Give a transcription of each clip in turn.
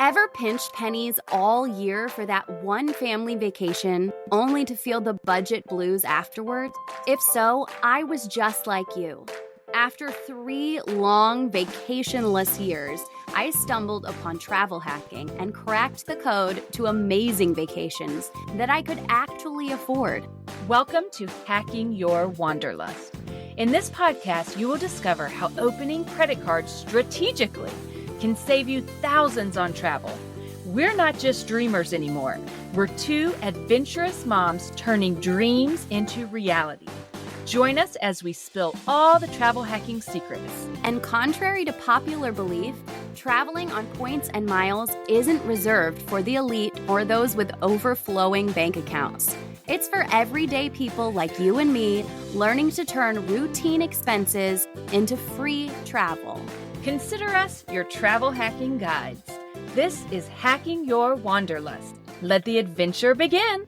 Ever pinched pennies all year for that one family vacation, only to feel the budget blues afterwards? If so, I was just like you. After 3 long vacationless years, I stumbled upon travel hacking and cracked the code to amazing vacations that I could actually afford. Welcome to Hacking Your Wanderlust. In this podcast, you will discover how opening credit cards strategically can save you thousands on travel. We're not just dreamers anymore. We're 2 adventurous moms turning dreams into reality. Join us as we spill all the travel hacking secrets. And contrary to popular belief, traveling on points and miles isn't reserved for the elite or those with overflowing bank accounts. It's for everyday people like you and me learning to turn routine expenses into free travel. Consider us your travel hacking guides. This is Hacking Your Wanderlust. Let the adventure begin.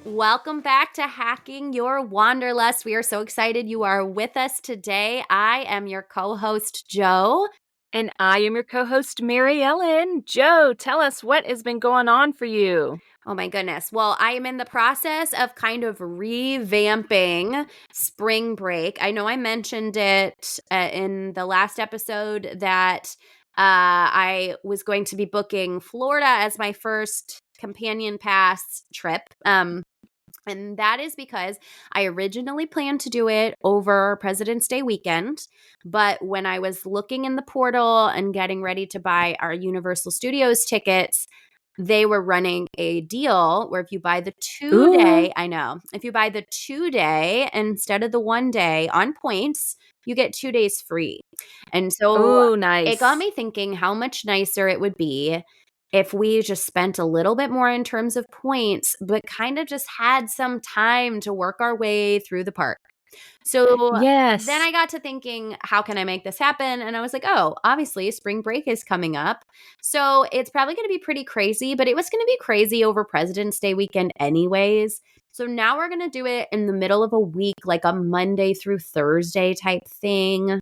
Welcome back to Hacking Your Wanderlust. We are so excited you are with us today. I am your co-host, Jo. And I am your co-host, Mary Ellen. Jo, tell us what has been going on for you. Oh my goodness. Well, I am in the process of kind of revamping spring break. I know I mentioned it in the last episode that I was going to be booking Florida as my first companion pass trip. And that is because I originally planned to do it over President's Day weekend. But when I was looking in the portal and getting ready to buy our Universal Studios tickets, they were running a deal where if you buy the 2-day, if you buy the 2-day instead of the 1-day on points, you get 2 days free. And so nice. It got me thinking how much nicer it would be if we just spent a little bit more in terms of points, but kind of just had some time to work our way through the park. So yes. Then I got to thinking, how can I make this happen? And I was like, oh, obviously spring break is coming up. So it's probably going to be pretty crazy, but it was going to be crazy over President's Day weekend anyways. So now we're going to do it in the middle of a week, like a Monday through Thursday type thing.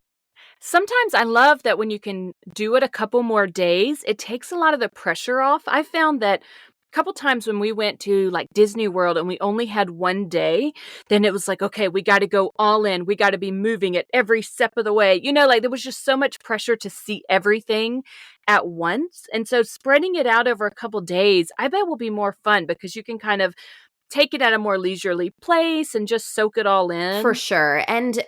Sometimes I love that when you can do it a couple more days, it takes a lot of the pressure off. I found that a couple times when we went to like Disney World and we only had 1 day, then it was like, okay, we got to go all in. We got to be moving it every step of the way. You know, like there was just so much pressure to see everything at once. And so spreading it out over a couple days, I bet will be more fun because you can kind of take it at a more leisurely place and just soak it all in. For sure. And,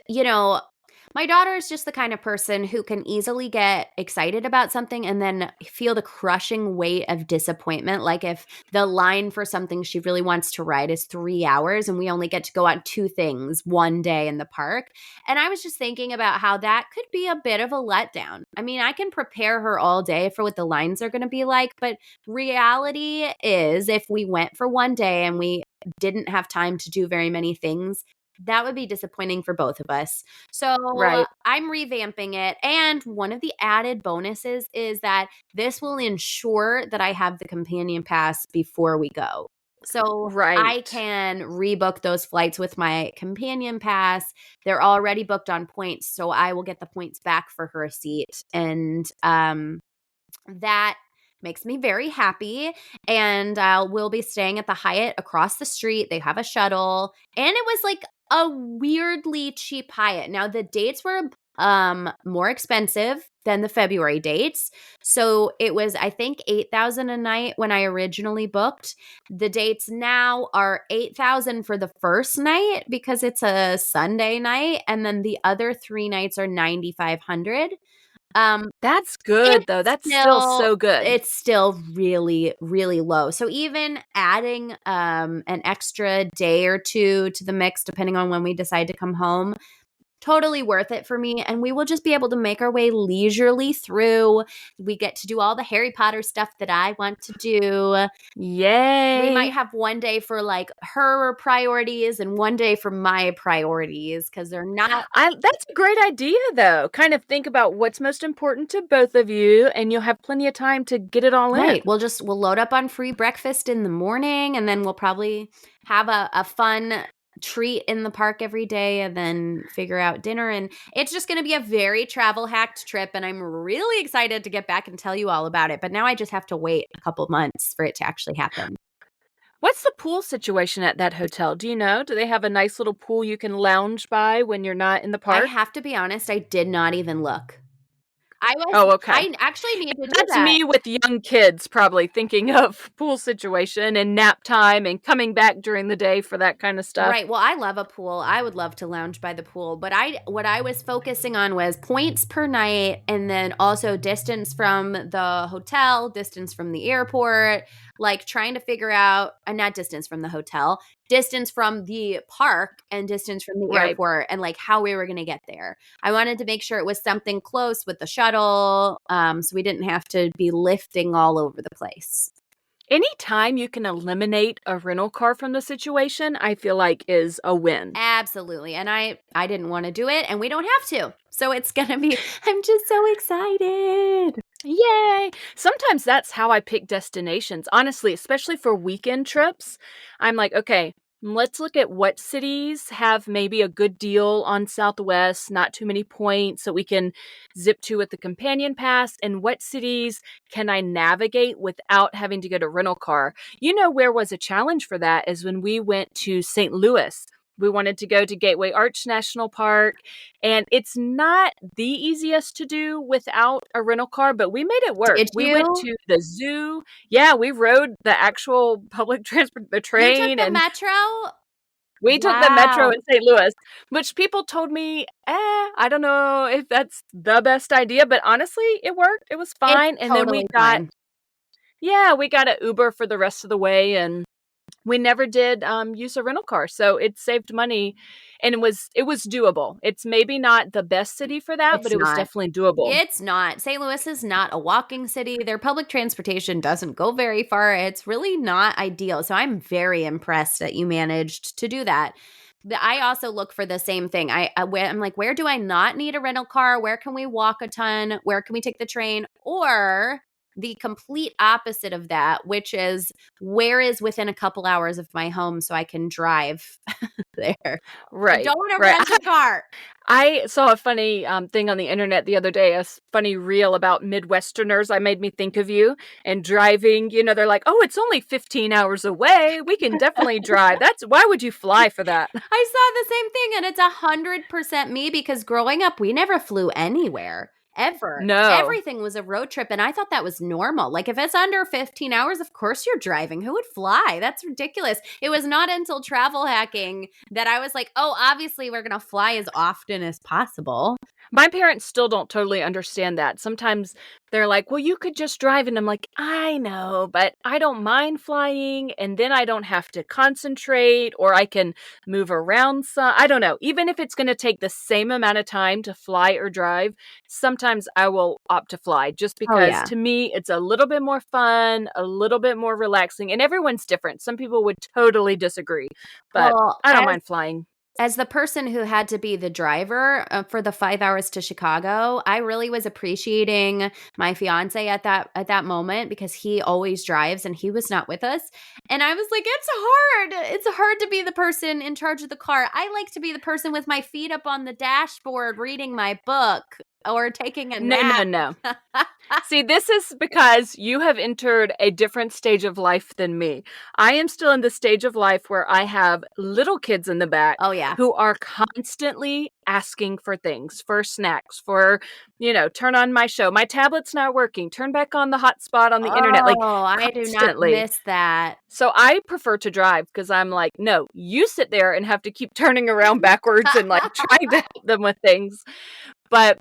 my daughter is just the kind of person who can easily get excited about something and then feel the crushing weight of disappointment. Like if the line for something she really wants to ride is 3 hours and we only get to go on 2 things 1 day in the park. And I was just thinking about how that could be a bit of a letdown. I mean, I can prepare her all day for what the lines are going to be like, but reality is if we went for 1 day and we didn't have time to do very many things, that would be disappointing for both of us. So Right. I'm revamping it. And one of the added bonuses is that this will ensure that I have the companion pass before we go. So Right. I can rebook those flights with my companion pass. They're already booked on points, so I will get the points back for her seat. And that makes me very happy. And we'll be staying at the Hyatt across the street. They have a shuttle. And it was like a weirdly cheap Hyatt. Now, the dates were more expensive than the February dates. So it was, I think, $8,000 a night when I originally booked. The dates now are $8,000 for the first night because it's a Sunday night. And then the other 3 nights are $9,500. That's good, though. That's still so good. It's still really, really low. So even adding an extra day or 2 to the mix, depending on when we decide to come home, totally worth it for me. And we will just be able to make our way leisurely through. We get to do all the Harry Potter stuff that I want to do. Yay. We might have 1 day for like her priorities and 1 day for my priorities because they're not. That's a great idea, though. Kind of think about what's most important to both of you, and you'll have plenty of time to get it all in. Right. We'll load up on free breakfast in the morning, and then we'll probably have a fun treat in the park every day and then figure out dinner. And it's just going to be a very travel hacked trip. And I'm really excited to get back and tell you all about it. But now I just have to wait a couple months for it to actually happen. What's the pool situation at that hotel? Do you know? Do they have a nice little pool you can lounge by when you're not in the I park? have to be honest, I did not even look. Oh, okay. I actually need to do That's that. me with young kids probably thinking of pool situation and nap time and coming back during the day for that kind of stuff. Right. Well, I love a pool. I would love to lounge by the pool, but what I was focusing on was points per night and then also distance from the hotel, distance from the airport, like trying to figure out not distance from the hotel, distance from the park and distance from the Right. airport and like how we were going to get there. I wanted to make sure it was something close with the shuttle, so we didn't have to be lifting all over the place. Anytime you can eliminate a rental car from the situation, I feel like is a win. Absolutely. And I didn't want to do it and we don't have to. So it's going to be I'm just so excited. Yay! Sometimes that's how I pick destinations, honestly, especially for weekend trips. I'm like, okay, let's look at what cities have maybe a good deal on Southwest, not too many points that we can zip to with the companion pass, and what cities can I navigate without having to get a rental car. You know, where was a challenge for that is when we went to St. Louis. We wanted to go to Gateway Arch National Park, and it's not the easiest to do without a rental car, but we made it work. Did We went you? to the zoo. Yeah, we rode the actual public transport, the You took train, the and metro? we took the metro Wow. in St. Louis, which people told me, I don't know if that's the best idea, but honestly, it worked. It was It's fine. And then totally fine. we got an Uber for the rest of the way, and we never did use a rental car, so it saved money, and it was doable. It's maybe not the best city for that, but It's it was not. definitely doable. It's not. St. Louis is not a walking city. Their public transportation doesn't go very far. It's really not ideal. So I'm very impressed that you managed to do that. I also look for the same thing. I'm like, where do I not need a rental car? Where can we walk a ton? Where can we take the train? Or the complete opposite of that, which is where is within a couple hours of my home so I can drive there. I Right, don't want to right. rent a car. I saw a funny thing on the internet the other day, funny reel about Midwesterners. I made me think of you and driving. You know, they're like, "Oh, it's only 15 hours away. We can definitely drive." Why would you fly for that? I saw the same thing, and it's 100% me because growing up, we never flew anywhere. Ever. No. Everything was a road trip, and I thought that was normal. Like, if it's under 15 hours, of course you're driving. Who would fly? That's ridiculous. It was not until travel hacking that I was like, oh, obviously we're going to fly as often as possible. My parents still don't totally understand that. Sometimes they're like, "Well, you could just drive." And I'm like, "I know, but I don't mind flying. And then I don't have to concentrate, or I can move around some. I don't know. Even if it's going to take the same amount of time to fly or drive, sometimes I will opt to fly just Oh, because yeah. to me, it's a little bit more fun, a little bit more relaxing. And everyone's different. Some people would totally disagree, but Well, I don't mind flying. as the person who had to be the driver for the 5 hours to Chicago, I really was appreciating my fiance at that moment because he always drives and he was not with us. And I was like, it's hard. It's hard to be the person in charge of the car. I like to be the person with my feet up on the dashboard reading my book or taking a No, no, nap. no. See, this is because you have entered a different stage of life than me. I am still in the stage of life where I have little kids in the back Oh, yeah. who are constantly asking for things, for snacks, for, turn on my show. My tablet's not working. Turn back on the hotspot on the internet, like Oh, I do not constantly. miss that. So I prefer to drive because I'm like, no, you sit there and have to keep turning around backwards and like trying to help them with things. But,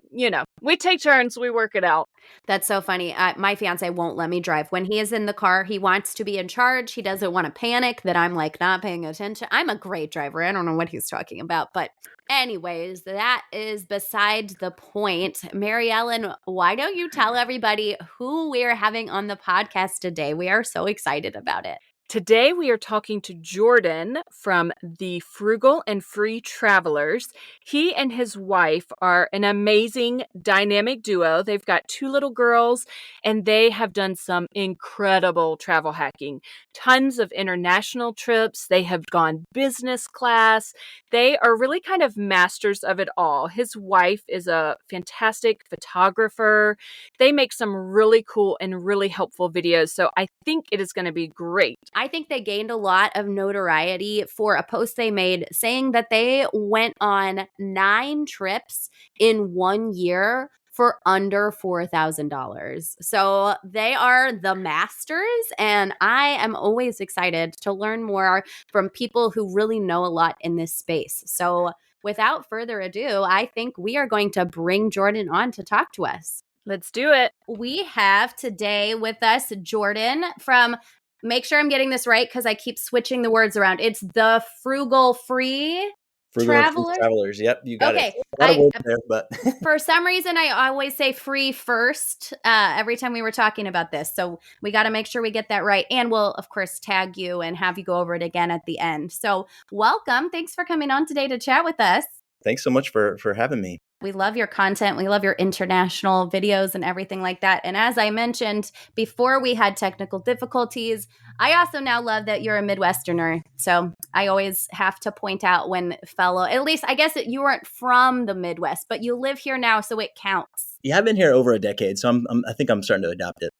we take turns, we work it out. That's so funny. My fiance won't let me drive. When he is in the car, he wants to be in charge. He doesn't want to panic that I'm like not paying attention. I'm a great driver. I don't know what he's talking about. But anyways, that is beside the point. Mary Ellen, why don't you tell everybody who we're having on the podcast today? We are so excited about it. Today, we are talking to Jordan from the Frugal and Free Travelers. He and his wife are an amazing dynamic duo. They've got 2 little girls, and they have done some incredible travel hacking. Tons of international trips. They have gone business class. They are really kind of masters of it all. His wife is a fantastic photographer. They make some really cool and really helpful videos, so I think it is going to be great. I think they gained a lot of notoriety for a post they made saying that they went on 9 trips in 1 year for under $4,000. So they are the masters, and I am always excited to learn more from people who really know a lot in this space. So without further ado, I think we are going to bring Jordan on to talk to us. Let's do it. We have today with us Jordan from, make sure I'm getting this right because I keep switching the words around. It's the Frugal Free Travelers. Yep, you got Okay. it. A lot of words there, but For some reason, I always say free first every time we were talking about this. So we got to make sure we get that right. And we'll, of course, tag you and have you go over it again at the end. So welcome. Thanks for coming on today to chat with us. thanks so much for having me. We love your content. We love your international videos and everything like that. And as I mentioned before we had technical difficulties, I also now love that you're a Midwesterner. So I always have to point out when at least I guess that you weren't from the Midwest, but you live here now, so it counts. Yeah, I've been here over a decade, so I think I'm starting to adopt it.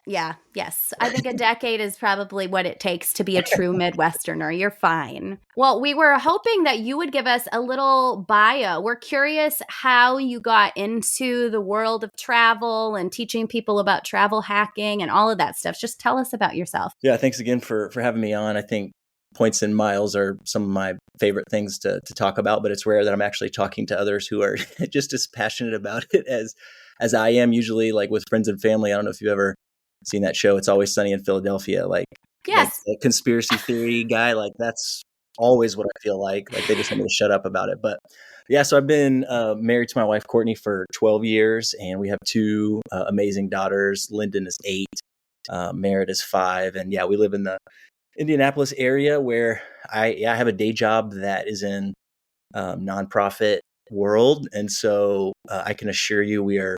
Yes. I think a decade is probably what it takes to be a true Midwesterner. You're fine. Well, we were hoping that you would give us a little bio. We're curious how you got into the world of travel and teaching people about travel hacking and all of that stuff. Just tell us about yourself. Yeah, thanks again for having me on. I think points and miles are some of my favorite things to talk about, but it's rare that I'm actually talking to others who are just as passionate about it as I am, usually, like with friends and family. I don't know if you've ever seen that show, It's Always Sunny in Philadelphia. Yes. Like a conspiracy theory guy, like that's always what I feel like they just want me to shut up about it. But yeah, so I've been married to my wife, Courtney, for 12 years, and we have 2 amazing daughters. Lyndon is 8, Merritt is 5. And yeah, we live in the Indianapolis area where I have a day job that is in nonprofit world. And so I can assure you we are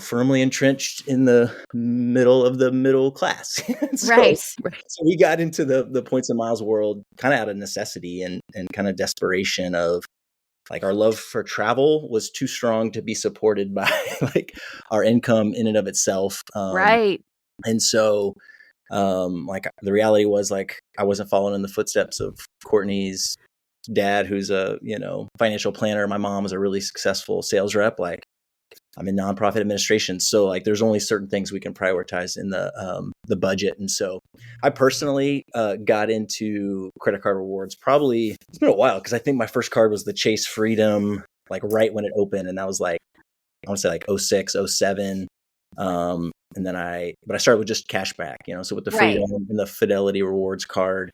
firmly entrenched in the middle of the middle class. Right. So we got into the points and miles world kind of out of necessity and kind of desperation of like our love for travel was too strong to be supported by like our income in and of itself. Right. And so like the reality was like I wasn't following in the footsteps of Courtney's dad, who's a financial planner. My mom was a really successful sales rep. Like I'm in nonprofit administration, so like there's only certain things we can prioritize in the budget. And so I personally got into credit card rewards. Probably it's been a while because I think my first card was the Chase Freedom, like right when it opened, and that was like I want to say like 06, 07. And then I started with just cashback, so with the Freedom and the Fidelity rewards card,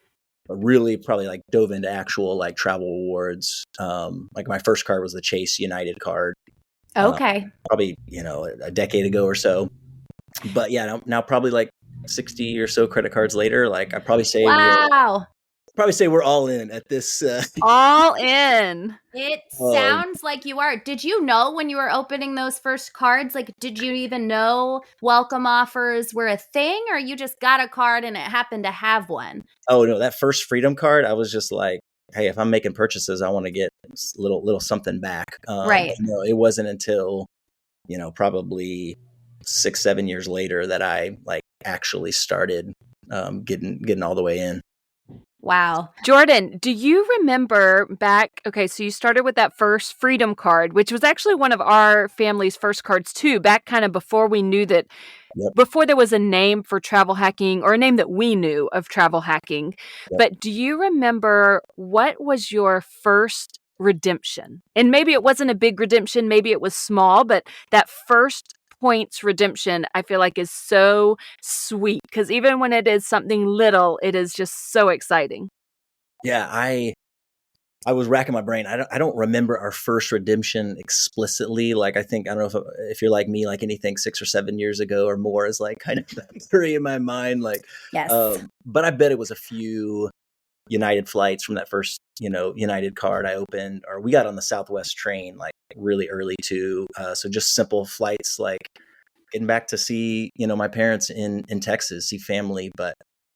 but really probably like dove into actual like travel rewards. Like my first card was the Chase United card. Okay. Probably, a decade ago or so. But yeah, now probably like 60 or so credit cards later, like I probably say we're all in at this. All in. It sounds like you are. Did you know when you were opening those first cards, like, did you even know welcome offers were a thing, or you just got a card and it happened to have one? Oh no, that first Freedom card, I was just like, hey, if I'm making purchases, I want to get a little something back. Right. It wasn't until, probably 6-7 years later that I like actually started getting all the way in. Wow. Jordan, do you remember back? Okay, so you started with that first Freedom card, which was actually one of our family's first cards too, back kind of before we knew that, before there was a name for travel hacking or a name that we knew of travel hacking. Yep. But do you remember what was your first redemption? And maybe it wasn't a big redemption, maybe it was small, but that first points redemption, I feel like is so sweet because even when it is something little, it is just so exciting. Yeah, I was racking my brain. I don't remember our first redemption explicitly. Like, I don't know if you're like me, like anything 6 or 7 years ago or more is like kind of blurry in my mind. Like, Yes. but I bet it was a few United flights from that first, United card I opened, or we got on the Southwest train like really early too. So just simple flights, like getting back to see, my parents in Texas, see family. But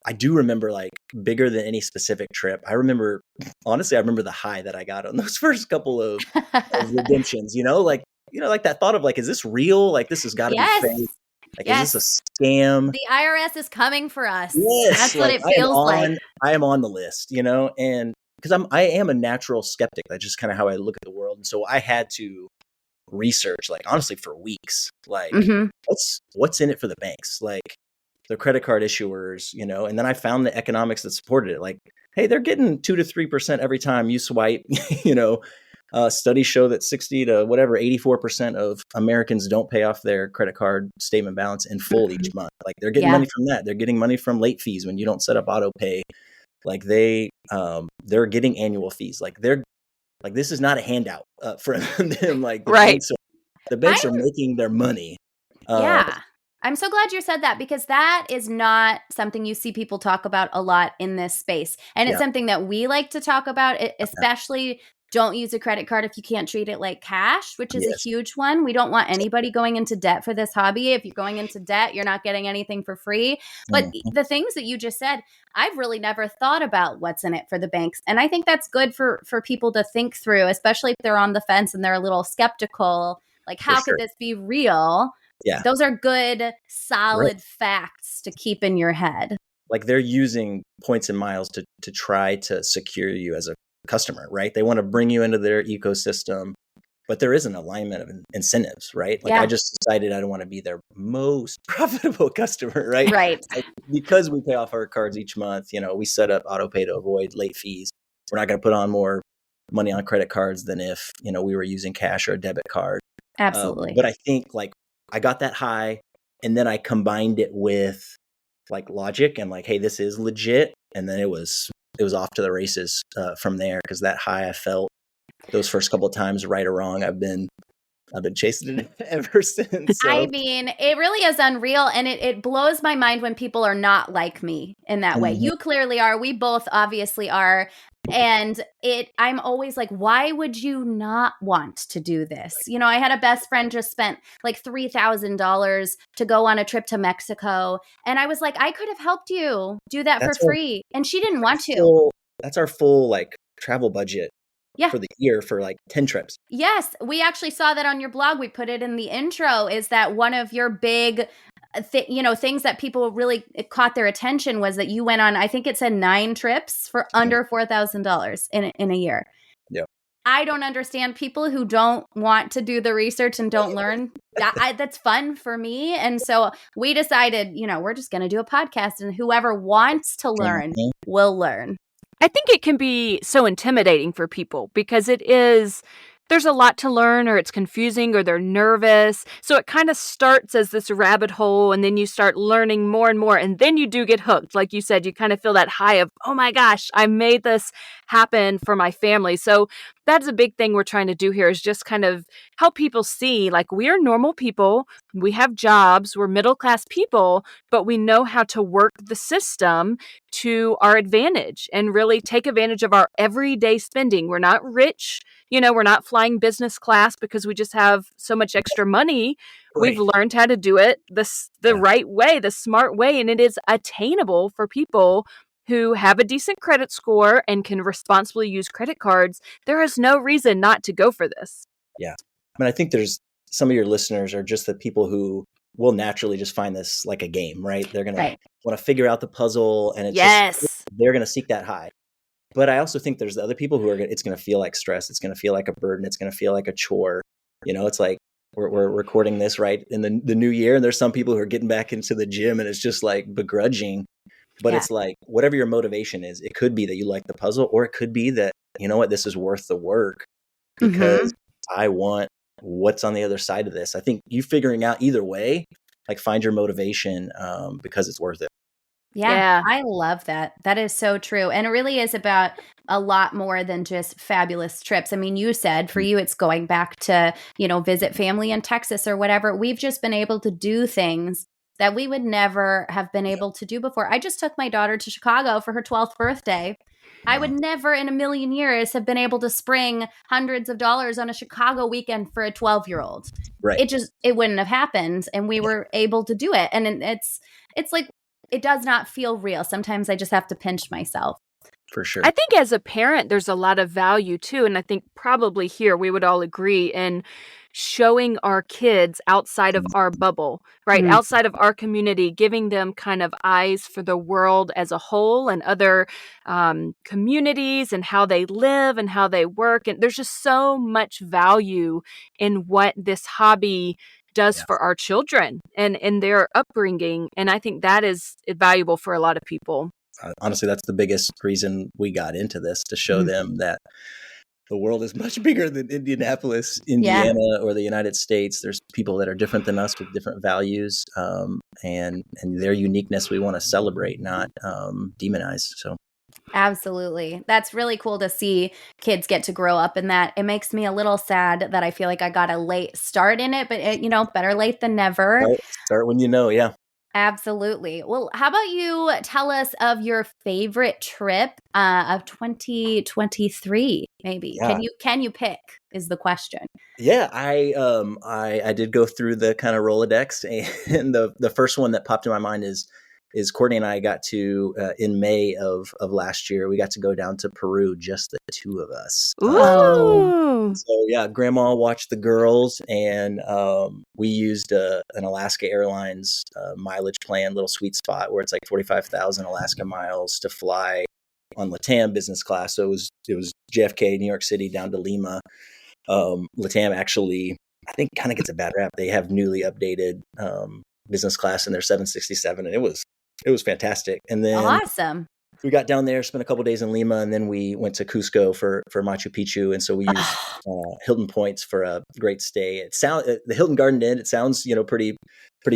I do remember, like, bigger than any specific trip. Honestly, I remember the high that I got on those first couple of redemptions, like that thought of like, is this real? Like, this has got to be Yes. fake. Like, is Yes. this a scam? The IRS is coming for us. Yes. That's what it feels like. I am on the list, and because I am a natural skeptic. That's just kind of how I look at the world. And so I had to research, like, honestly, for weeks, like, what's in it for the banks? Like, the credit card issuers, and then I found the economics that supported it. Like, hey, they're getting 2 to 3% every time you swipe. Studies show that 60 to whatever 84% of Americans don't pay off their credit card statement balance in full each month. Like, they're getting money from that. They're getting money from late fees when you don't set up auto pay. Like, they're getting annual fees. Like, this is not a handout for them. Like, the banks are making their money. I'm so glad you said that, because that is not something you see people talk about a lot in this space. And it's something that we like to talk about, especially don't use a credit card if you can't treat it like cash, which is a huge one. We don't want anybody going into debt for this hobby. If you're going into debt, you're not getting anything for free. But the things that you just said, I've really never thought about what's in it for the banks. And I think that's good for people to think through, especially if they're on the fence and they're a little skeptical. Like, how could this be real? Yeah. Those are good, solid facts to keep in your head. Like, they're using points and miles to try to secure you as a customer, right? They want to bring you into their ecosystem, but there is an alignment of incentives, right? Like, I just decided I don't want to be their most profitable customer, right? Right. Like, because we pay off our cards each month, we set up auto pay to avoid late fees. We're not going to put on more money on credit cards than if, we were using cash or a debit card. Absolutely. But I think, like, I got that high, and then I combined it with like logic and like, hey, this is legit. And then it was off to the races from there, because that high I felt those first couple of times, right or wrong, I've been chasing it ever since. So. I mean, it really is unreal. And it blows my mind when people are not like me in that way. You clearly are. We both obviously are. And I'm always like, why would you not want to do this? I had a best friend just spent like $3,000 to go on a trip to Mexico. And I was like, I could have helped you do that for free. And she didn't want to. That's our full like travel budget for the year for like 10 trips. Yes. We actually saw that on your blog. We put it in the intro, is that one of your big things that people really caught their attention was that you went on, I think it said 9 trips for under $4,000 in a year. Yeah. I don't understand people who don't want to do the research and don't learn. That's fun for me. And so we decided, we're just going to do a podcast, and whoever wants to learn will learn. I think it can be so intimidating for people because there's a lot to learn, or it's confusing, or they're nervous. So it kind of starts as this rabbit hole, and then you start learning more and more, and then you do get hooked. Like you said, you kind of feel that high of, oh my gosh, I made this happen for my family. So that's a big thing we're trying to do here, is just kind of help people see, like, we're normal people. We have jobs. We're middle-class people, but we know how to work the system to our advantage and really take advantage of our everyday spending. We're not rich. We're not flying business class because we just have so much extra money. Right. We've learned how to do it the right way, the smart way, and it is attainable for people who have a decent credit score and can responsibly use credit cards. There is no reason not to go for this. Yeah. I mean, I think there's some of your listeners are just the people who will naturally just find this like a game, right? They're going to want to figure out the puzzle, and it's they're going to seek that high. But I also think there's the other people who it's going to feel like stress. It's going to feel like a burden. It's going to feel like a chore. It's like we're recording this right in the new year, and there's some people who are getting back into the gym, and it's just like begrudging. But it's like, whatever your motivation is, it could be that you like the puzzle, or it could be that, this is worth the work because I want what's on the other side of this. I think you figuring out either way, like, find your motivation because it's worth it. Yeah, Yeah. I love that. That is so true. And it really is about a lot more than just fabulous trips. I mean, you said for you, it's going back to, visit family in Texas or whatever. We've just been able to do things that we would never have been able to do before. I just took my daughter to Chicago for her 12th birthday. I would Wow. never in a million years have been able to spring hundreds of dollars on a Chicago weekend for a 12-year-old. Right. It wouldn't have happened, and we were able to do it. And it's like, it does not feel real. Sometimes I just have to pinch myself. For sure. I think as a parent, there's a lot of value too. And I think probably here we would all agree in showing our kids outside of our bubble, right? Mm. Outside of our community, giving them kind of eyes for the world as a whole and other communities and how they live and how they work. And there's just so much value in what this hobby does Yeah. for our children and in their upbringing. And I think that is valuable for a lot of people. Honestly, that's the biggest reason we got into this, to show them that the world is much bigger than Indianapolis, Indiana, or the United States. There's people that are different than us with different values, and their uniqueness we want to celebrate, not demonize. So Absolutely. That's really cool to see kids get to grow up in that. It makes me a little sad that I feel like I got a late start in it, but better late than never. start when you know. Yeah. Absolutely. Well, how about you tell us of your favorite trip of 2023? Maybe Yeah. can you pick? Is the question. Yeah, I did go through the kind of Rolodex, and the first one that popped in my mind is Courtney and I got to in May of last year. We got to go down to Peru, just the two of us. Ooh. So yeah, Grandma watched the girls, and we used an Alaska Airlines mileage plan, little sweet spot where it's like 45,000 Alaska miles to fly on LATAM business class. So it was JFK, New York City, down to Lima. LATAM actually, I think, kind of gets a bad rap. They have newly updated business class in their 767, and it was fantastic. And then Awesome. we got down there, spent a couple days in Lima, and then we went to Cusco for Machu Picchu. And so we used Hilton points for a great stay. The Hilton Garden Inn, it sounds pretty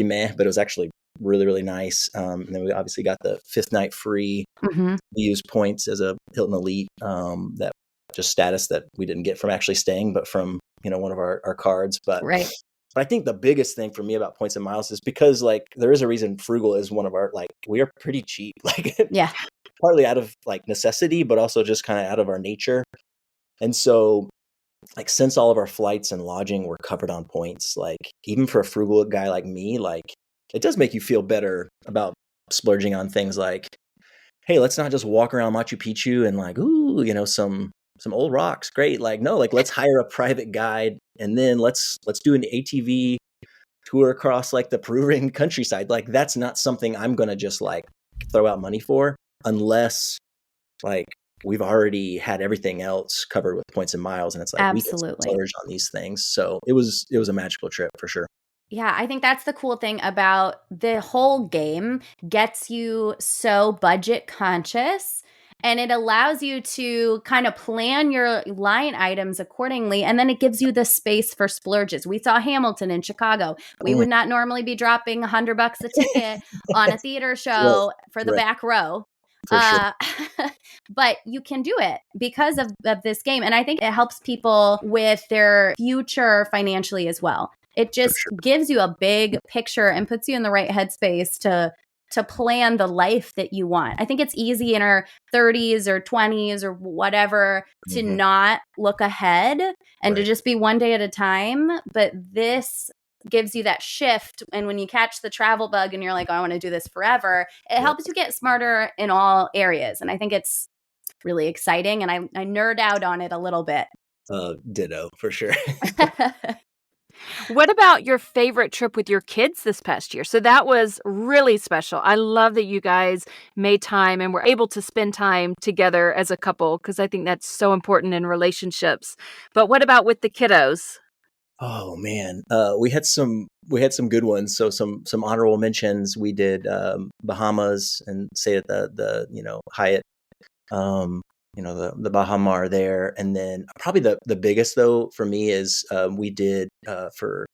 meh, but it was actually really, really nice. And then we obviously got the 5th night free. Mm-hmm. We used points as a Hilton Elite, that just status that we didn't get from actually staying, but from one of our cards. But Right. But I think the biggest thing for me about points and miles is because there is a reason Frugal is one of our, we are pretty cheap, Yeah. partly out of necessity, but also just kind of out of our nature. And so since all of our flights and lodging were covered on points, even for a frugal guy like me, it does make you feel better about splurging on things like, hey, let's not just walk around Machu Picchu and ooh, some old rocks. Great. No, let's hire a private guide, and then let's do an ATV tour across the Peruvian countryside. That's not something I'm going to just throw out money for unless we've already had everything else covered with points and miles. And it's we can Absolutely. splurge on these things. So it was a magical trip for sure. Yeah, I think that's the cool thing about the whole game. Gets you so budget conscious, and it allows you to kind of plan your line items accordingly, and then it gives you the space for splurges. We saw Hamilton in Chicago. We would not normally be dropping $100 a ticket on a theater show for the back row. For sure. But you can do it because of this game. And I think it helps people with their future financially as well. It just gives you a big picture and puts you in the right headspace to plan the life that you want. I think it's easy in our 30s or 20s or whatever to not look ahead and to just be one day at a time. But this gives you that shift. And when you catch the travel bug and you're like, oh, I want to do this forever, it helps you get smarter in all areas. And I think it's really exciting. And I nerd out on it a little bit. Ditto, for sure. What about your favorite trip with your kids this past year? So that was really special. I love that you guys made time and were able to spend time together as a couple, because I think that's so important in relationships. But what about with the kiddos? Oh man, we had some good ones. So some honorable mentions. We did Bahamas and stayed at the Hyatt, the Baha Mar there, and then probably the biggest though for me is we did for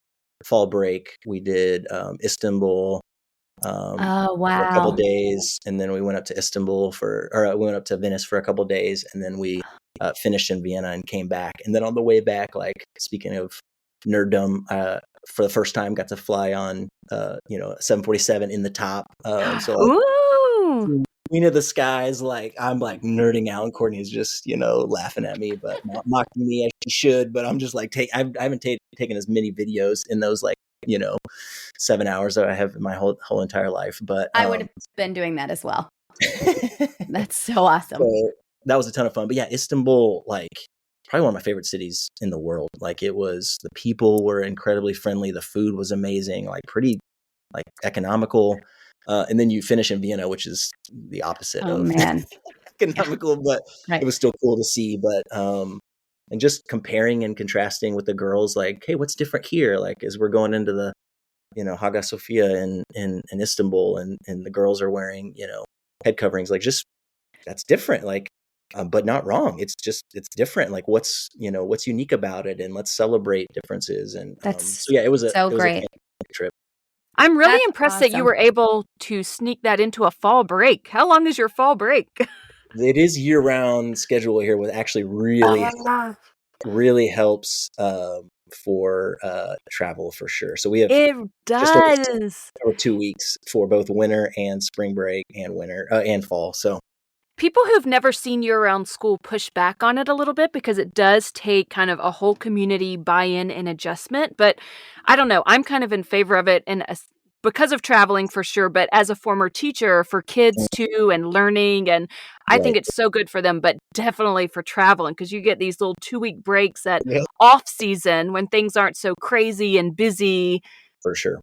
fall break we did Istanbul, Oh, for a couple wow. days, and then we went up to we went up to Venice for a couple days, and then we finished in Vienna and came back. And then on the way back, like speaking of nerddom, for the first time got to fly on 747 in the top. So like Ooh. Queen of the Skies, like I'm like nerding out, and Courtney's just laughing at me, but mocking me as she should. But I'm just like, I haven't taken as many videos in those 7 hours that I have in my whole entire life. But I would have been doing that as well. That's so awesome. So that was a ton of fun. But yeah, Istanbul, like probably one of my favorite cities in the world. Like the people were incredibly friendly. The food was amazing, like pretty like economical. And then you finish in Vienna, which is the opposite of economical, but right. It was still cool to see. But and just comparing and contrasting with the girls, like, hey, what's different here? Like as we're going into the Hagia Sophia in Istanbul, and the girls are wearing head coverings, like just that's different, like but not wrong. It's different. Like what's unique about it, and let's celebrate differences. And so yeah, it was so great. A trip. I'm really impressed that you were able to sneak that into a fall break. How long is your fall break? It is year-round schedule here, with actually really helps for travel for sure. So we have just over 2 weeks for both winter and spring break, and winter and fall. So people who've never seen year-round school push back on it a little bit, because it does take kind of a whole community buy-in and adjustment. But I don't know, I'm kind of in favor of it, and because of traveling for sure, but as a former teacher for kids too, and learning, and I think it's so good for them, but definitely for traveling, because you get these little 2-week breaks at off season when things aren't so crazy and busy. For sure.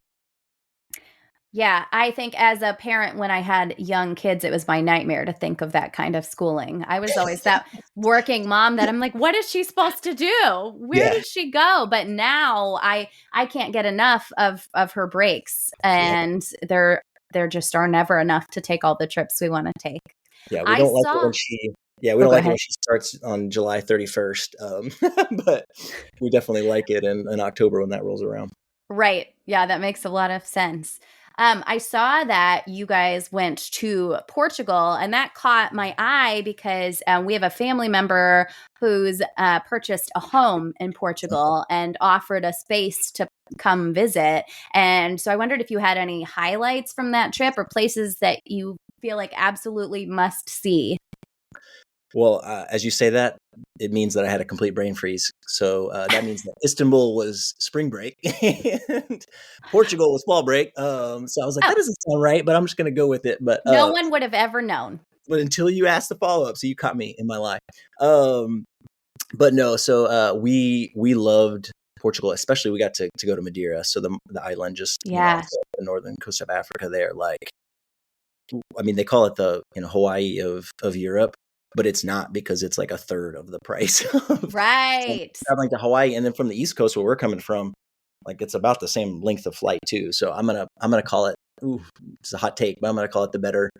Yeah, I think as a parent, when I had young kids, it was my nightmare to think of that kind of schooling. I was always that working mom that I'm like, what is she supposed to do? Where did she go? But now I can't get enough of her breaks, and there just are never enough to take all the trips we want to take. Yeah, we don't like it when she. Yeah, we don't like it when she starts on July 31st, but we definitely like it in October when that rolls around. Right. Yeah, that makes a lot of sense. I saw that you guys went to Portugal, and that caught my eye because we have a family member who's purchased a home in Portugal and offered a space to come visit. And so I wondered if you had any highlights from that trip, or places that you feel like absolutely must see. Well, as you say that, it means that I had a complete brain freeze. So that means that Istanbul was spring break and Portugal was fall break. So I was like, that doesn't sound right, but I'm just going to go with it. But no one would have ever known. But until you asked the follow-up, so you caught me in my lie. But no, so we loved Portugal, especially we got to go to Madeira. So the island just the northern coast of Africa there. Like, I mean, they call it the Hawaii of Europe. But it's not, because it's like a third of the price. Right. Traveling to Hawaii, and then from the East Coast where we're coming from, like it's about the same length of flight too. So I'm gonna call it. Ooh, it's a hot take, but I'm gonna call it the better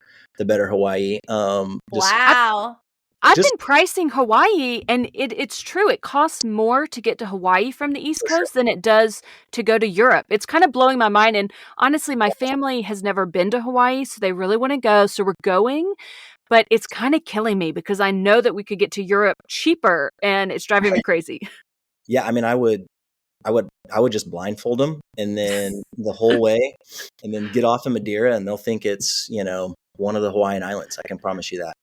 Hawaii. Wow. I've been pricing Hawaii, and it's true. It costs more to get to Hawaii from the East Coast than it does to go to Europe. It's kind of blowing my mind. And honestly, my family has never been to Hawaii, so they really want to go. So we're going. But it's kind of killing me, because I know that we could get to Europe cheaper, and it's driving me crazy. Yeah, I mean, I would just blindfold them, and then the whole way, and then get off in Madeira, and they'll think it's one of the Hawaiian islands. I can promise you that.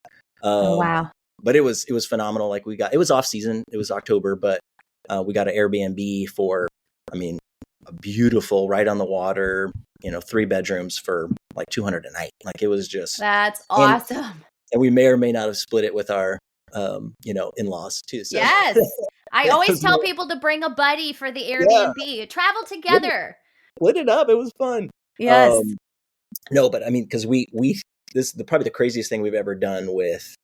Wow! But it was phenomenal. Like it was off season. It was October, but we got an Airbnb for, I mean, a beautiful, right on the water. 3 bedrooms for like $200 a night. Like it was just that's awesome. And we may or may not have split it with our, in-laws too. So. Yes. I always tell people to bring a buddy for the Airbnb. Yeah. Travel together. Split it up. It was fun. Yes. No, but I mean, because this is probably the craziest thing we've ever done with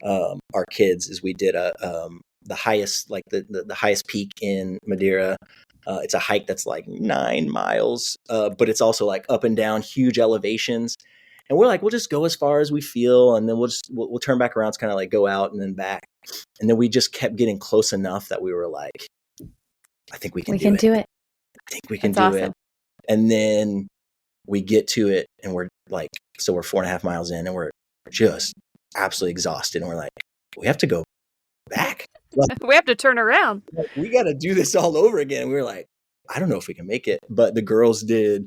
our kids is we did the highest, like the highest peak in Madeira. It's a hike that's like 9 miles, but it's also like up and down, huge elevations. And we're like, we'll just go as far as we feel, and then we'll turn back around. It's kind of like go out and then back. And then we just kept getting close enough that we were like, I think we can do it. I think we can do it. And then we get to it and we're like, so we're 4.5 miles in and we're just absolutely exhausted. And we're like, we have to go back. We have to turn around. We got to do this all over again. And we were like, I don't know if we can make it, but the girls did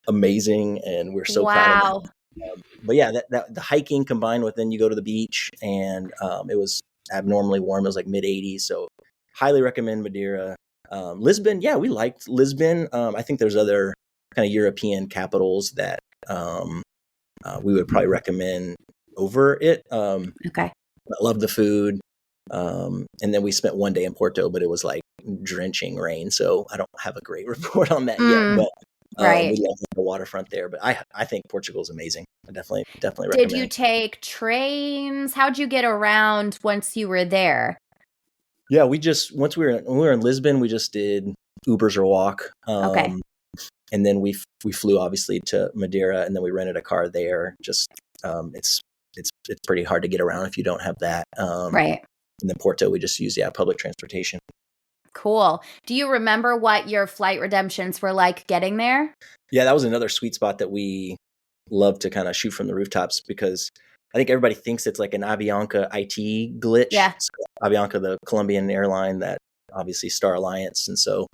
amazing. And we're so proud of them. But yeah, that the hiking combined with then you go to the beach and it was abnormally warm. It was like mid 80s. So highly recommend Madeira. Lisbon, yeah, we liked Lisbon. I think there's other kind of European capitals that we would probably recommend over it. Okay. I love the food. And then we spent one day in Porto, but it was like drenching rain. So I don't have a great report on that yet. But right. We love the waterfront there. But I think Portugal is amazing. I definitely recommend. Did you take trains? How'd you get around once you were there? Yeah, when we were in Lisbon, we just did Ubers or walk. Okay. And then we flew obviously to Madeira, and then we rented a car there. Just it's pretty hard to get around if you don't have that. Right. And then Porto, we just use public transportation. Cool. Do you remember what your flight redemptions were like getting there? Yeah, that was another sweet spot that we love to kind of shoot from the rooftops because I think everybody thinks it's like an Avianca IT glitch. Yeah. So Avianca, the Colombian airline that obviously Star Alliance. And so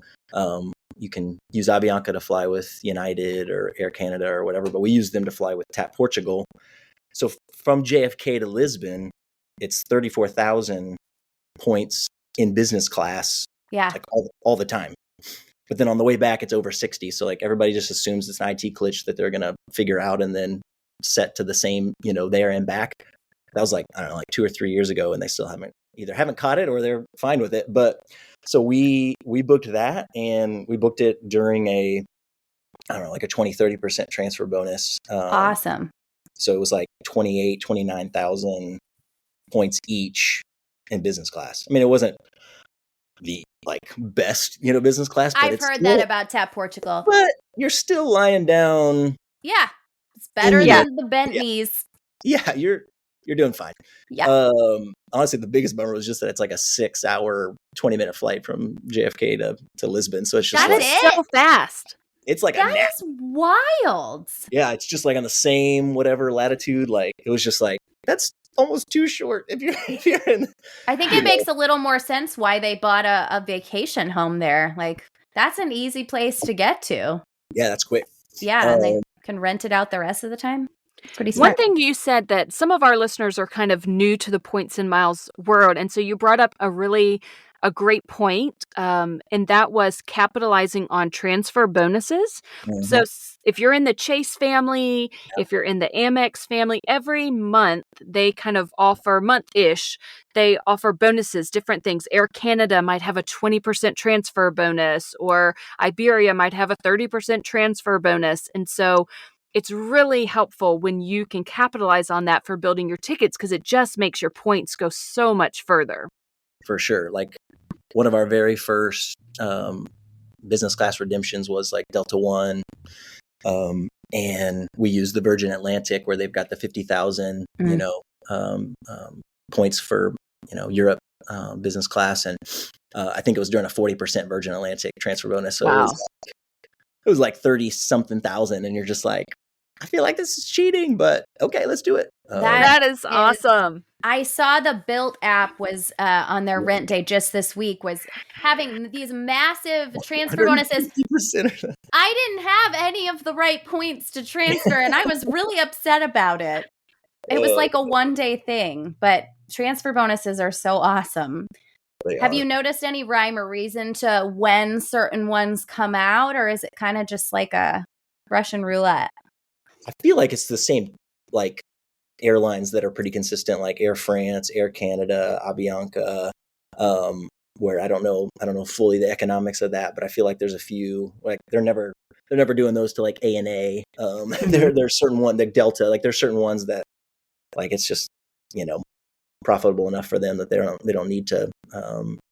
you can use Avianca to fly with United or Air Canada or whatever, but we use them to fly with TAP Portugal. So from JFK to Lisbon, it's 34,000 points in business class. Yeah. Like all the time. But then on the way back, it's over 60. So like everybody just assumes it's an IT glitch that they're going to figure out and then set to the same, there and back. That was like, I don't know, like 2 or 3 years ago, and they still haven't caught it or they're fine with it. But so we booked that, and we booked it during a 20-30% transfer bonus. Awesome. So it was like 29,000 points each in business class. I mean, it wasn't the like best, business class. But I've heard that about TAP Portugal. But you're still lying down. Yeah. It's better than the bent knees. Yeah, you're doing fine. Yeah. Honestly, the biggest bummer was just that it's like a 6-hour, 20-minute flight from JFK to Lisbon. So it's just so fast. It's like that is wild. Yeah, it's just like on the same whatever latitude. Like it was just like that's almost too short if you're in. I think it makes a little more sense why they bought a vacation home there. Like that's an easy place to get to. Yeah, that's quick. Yeah, and they can rent it out the rest of the time. Pretty smart. One thing you said that some of our listeners are kind of new to the points and miles world, and so you brought up a great point, and that was capitalizing on transfer bonuses. Mm-hmm. So if you're in the Chase family, if you're in the Amex family, every month they kind of offer month-ish. They offer bonuses, different things. Air Canada might have a 20% transfer bonus, or Iberia might have a 30% transfer bonus. And so it's really helpful when you can capitalize on that for building your tickets because it just makes your points go so much further. For sure. Like one of our very first business class redemptions was like Delta One. And we used the Virgin Atlantic where they've got the 50,000, points for, Europe business class. And I think it was during a 40% Virgin Atlantic transfer bonus. So wow. It was like 30 something thousand. And you're just like, I feel like this is cheating, but okay, let's do it. That is awesome. I saw the Built app was on their rent day just this week was having these massive transfer bonuses. I didn't have any of the right points to transfer, and I was really upset about it. It was like a one-day thing, but transfer bonuses are so awesome. Have you noticed any rhyme or reason to when certain ones come out, or is it kind of just like a Russian roulette? I feel like it's the same, like airlines that are pretty consistent, like Air France, Air Canada, Avianca, where I don't know fully the economics of that, but I feel like there's a few, like they're never doing those to like ANA. There's certain one, like Delta, like there's certain ones that like it's just, profitable enough for them that they don't need to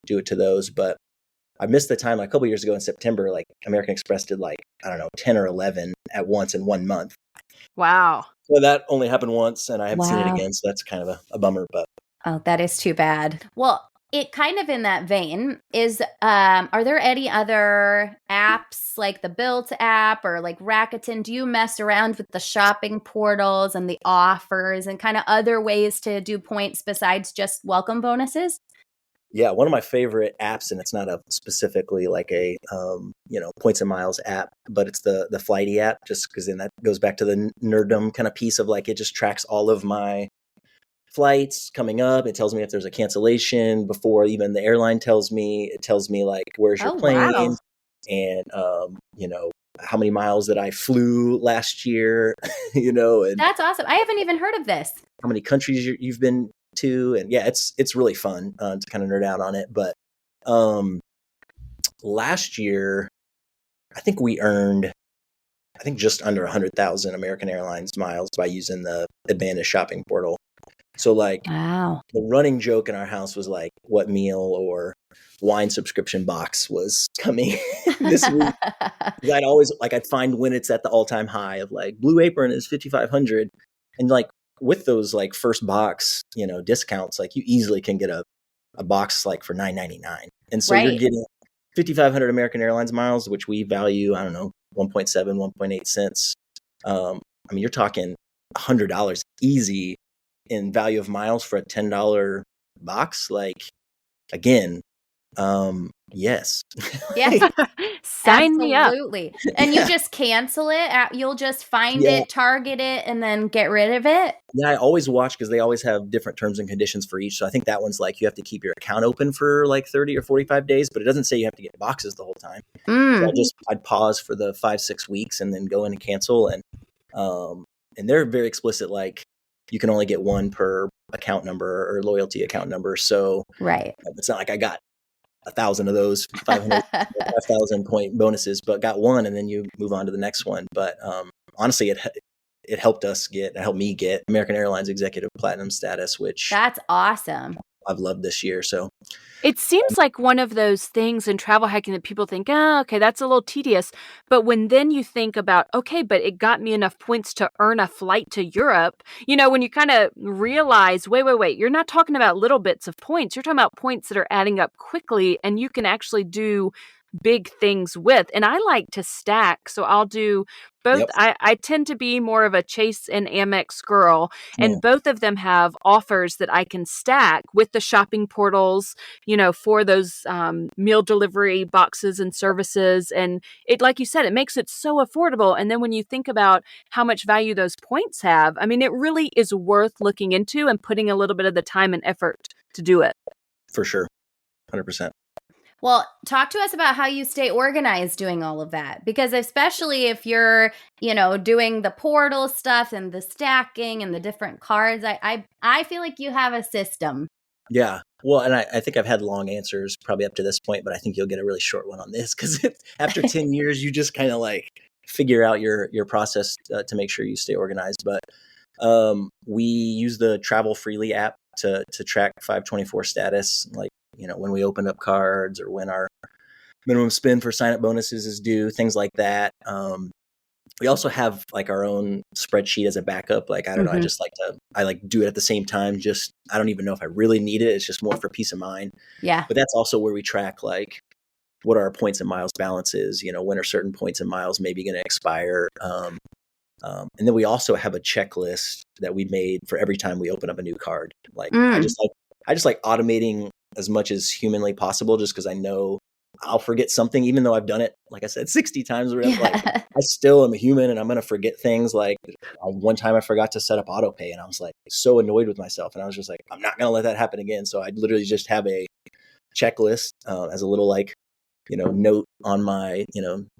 do it to those. But I missed the time like a couple years ago in September, like American Express did like, I don't know, 10 or 11 at once in 1 month. Wow. So that only happened once and I haven't seen it again. So that's kind of a bummer, but. Oh, that is too bad. Well, it kind of in that vein is, are there any other apps like the Built app or like Rakuten? Do you mess around with the shopping portals and the offers and kind of other ways to do points besides just welcome bonuses? Yeah, one of my favorite apps, and it's not a specifically like a points and miles app, but it's the Flighty app, just because then that goes back to the nerddom kind of piece of like it just tracks all of my flights coming up. It tells me if there's a cancellation before even the airline tells me. It tells me like where's your Oh, plane wow. and how many miles that I flew last year, and That's awesome. I haven't even heard of this. how many countries you've been to. And yeah, it's really fun to kind of nerd out on it. But last year, I think we earned, just under 100,000 American Airlines miles by using the Advantage shopping portal. So like Wow. the running joke in our house was like what meal or wine subscription box was coming this week. 'Cause I'd find when it's at the all-time high of like Blue Apron is 5,500, and like with those like first box, discounts, like you easily can get a box like for $9.99, and so you're Right. getting 5,500 American Airlines miles, which we value, I don't know, 1.7, 1.8 cents. You're talking $100 easy in value of miles for a $10 box. Like, again, yes. Yeah. Sign me up. Absolutely. And you just cancel it. You'll just find Yeah. it, target it, and then get rid of it. Yeah, I always watch because they always have different terms and conditions for each. So I think that one's like you have to keep your account open for like 30 or 45 days, but it doesn't say you have to get boxes the whole time. So I'd pause for the 5-6 weeks and then go in and cancel. And they're very explicit, like you can only get one per account number or loyalty account number. So Right. it's not like I got 1,000 of those 5,000 point bonuses, but got one and then you move on to the next one. But honestly, it helped me get American Airlines Executive Platinum status, which That's awesome. I've loved this year. So It seems like one of those things in travel hacking that people think, oh, okay, that's a little tedious. But when then you think about, okay, but it got me enough points to earn a flight to Europe, when you kind of realize, wait, you're not talking about little bits of points. You're talking about points that are adding up quickly and you can actually do big things with. And I like to stack. So I'll do both. yep. I tend to be more of a Chase and Amex girl, Yeah. and both of them have offers that I can stack with the shopping portals, for those meal delivery boxes and services. And it, like you said, it makes it so affordable. And then when you think about how much value those points have, it really is worth looking into and putting a little bit of the time and effort to do it. For sure. 100%. Well, talk to us about how you stay organized doing all of that. Because especially if you're, doing the portal stuff and the stacking and the different cards, I feel like you have a system. Yeah. Well, and I think I've had long answers probably up to this point, but I think you'll get a really short one on this because after 10 years, you just kind of like figure out your process to make sure you stay organized. But we use the Travel Freely app to track 524 status, like, when we open up cards or when our minimum spend for sign up bonuses is due, things like that. We also have like our own spreadsheet as a backup. Like, I don't know, I like do it at the same time. Just, I don't even know if I really need it. It's just more for peace of mind. Yeah. But that's also where we track like what are our points and miles balances, when are certain points and miles maybe going to expire. And then we also have a checklist that we made for every time we open up a new card. Like I just like automating as much as humanly possible, just because I know I'll forget something, even though I've done it, like I said, 60 times already. Yeah. Like, I still am a human and I'm going to forget things. Like one time I forgot to set up auto pay and I was like so annoyed with myself. And I was just like, I'm not going to let that happen again. So I literally just have a checklist as a little like, note on my,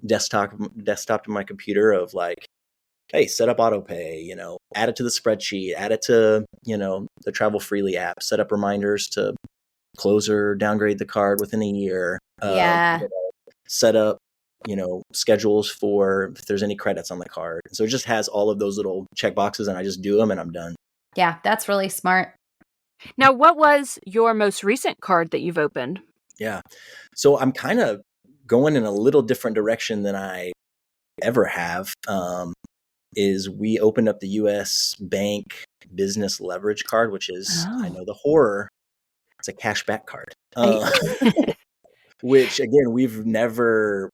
desktop to my computer of like, hey, set up auto pay, add it to the spreadsheet, add it to, the Travel Freely app, set up reminders to close or downgrade the card within a year. Yeah. Set up, schedules for if there's any credits on the card. So it just has all of those little check boxes and I just do them and I'm done. Yeah, that's really smart. Now, what was your most recent card that you've opened? Yeah. So I'm kind of going in a little different direction than I ever have. Is we opened up the U.S. Bank Business Leverage Card, which is, I know the horror it's a cashback card, which again we've never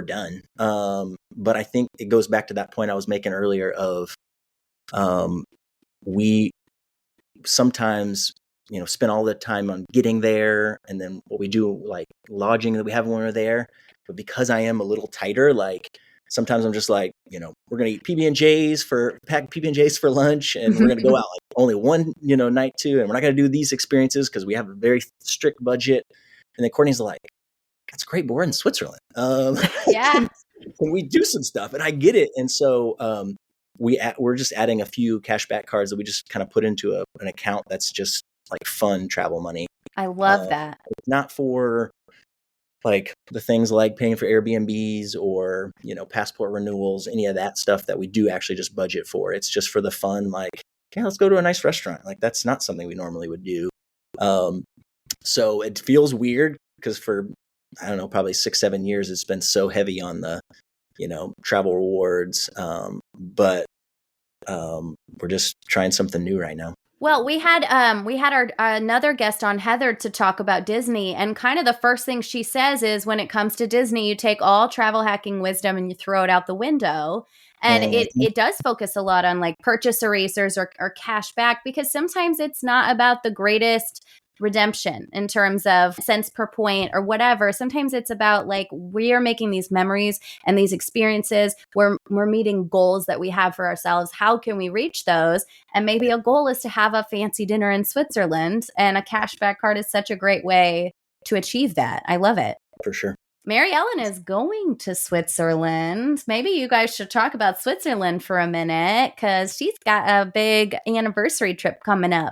done. But I think it goes back to that point I was making earlier of we sometimes spend all the time on getting there, and then what we do, like lodging that we have when we're there. But because I am a little tighter, like sometimes I'm just like, we're gonna eat PB&Js for lunch, and we're gonna go out like only one night too, and we're not gonna do these experiences because we have a very strict budget. And then Courtney's like, that's great, but we're in Switzerland. Yeah. Can we do some stuff? And I get it. And so we're just adding a few cashback cards that we just kind of put into an account that's just like fun travel money. I love that. Not for like the things like paying for Airbnbs or, passport renewals, any of that stuff that we do actually just budget for. It's just for the fun, like, okay, let's go to a nice restaurant. Like that's not something we normally would do. So it feels weird because for, I don't know, probably 6-7 years, it's been so heavy on the, travel rewards. But we're just trying something new right now. Well, we had our another guest on, Heather, to talk about Disney, and kind of the first thing she says is when it comes to Disney, you take all travel hacking wisdom and you throw it out the window. And it does focus a lot on like purchase erasers or cash back, because sometimes it's not about the greatest redemption in terms of cents per point or whatever. Sometimes it's about like we are making these memories and these experiences where we're meeting goals that we have for ourselves. How can we reach those? And maybe a goal is to have a fancy dinner in Switzerland, and a cashback card is such a great way to achieve that. I love it. For sure. Mary Ellen is going to Switzerland. Maybe you guys should talk about Switzerland for a minute, because she's got a big anniversary trip coming up.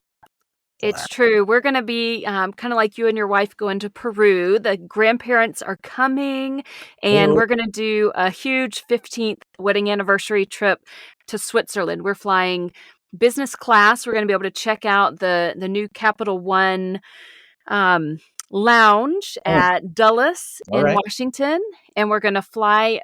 It's true. We're going to be kind of like you and your wife going to Peru. The grandparents are coming, and we're going to do a huge 15th wedding anniversary trip to Switzerland. We're flying business class. We're going to be able to check out the new Capital One lounge at Dulles in Washington, and we're going to fly